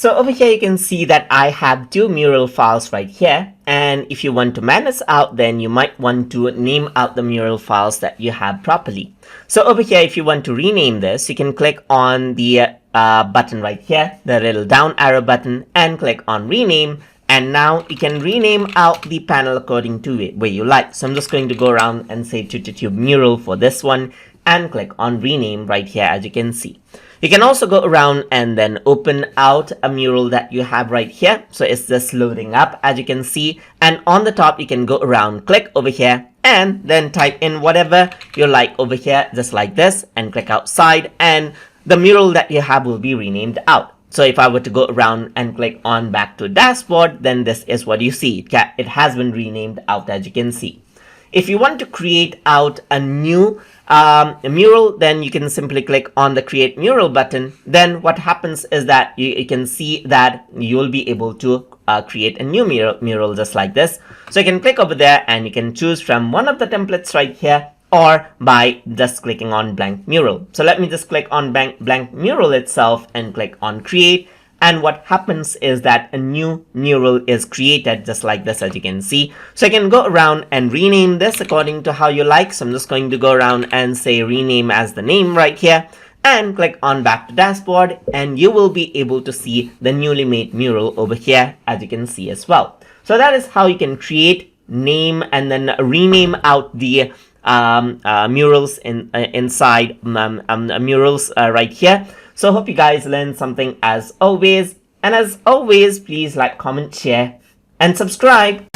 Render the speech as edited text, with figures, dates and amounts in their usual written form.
So over here you can see that I have two mural files right here, and if you want to manage out, then you might want to name out the mural files that you have properly. So over here, if you want to rename this, you can click on the button right here, the little down arrow button, and click on rename. And now you can rename out the panel according to it where you like. So I'm just going to go around and say TutorTube Mural for this one and click on rename right here, as you can see. You can also go around and then open out a mural that you have right here. So it's just loading up, as you can see. And on the top, you can go around, click over here, and then type in whatever you like over here, just like this, and click outside. And the mural that you have will be renamed out. So if I were to go around and click on back to dashboard, then this is what you see. It has been renamed out, as you can see. If you want to create out a new mural, then you can simply click on the create mural button. Then what happens is that you can see that you will be able to create a new mural just like this. So you can click over there and you can choose from one of the templates right here, or by just clicking on blank mural. So let me just click on blank mural itself and click on create. And what happens is that a new mural is created just like this, as you can see. So you can go around and rename this according to how you like. So I'm just going to go around and say rename as the name right here and click on back to dashboard, and you will be able to see the newly made mural over here, as you can see as well. So that is how you can create, name, and then rename out the murals inside murals right here. So hope you guys learned something as always. And as always, please like, comment, share, and subscribe.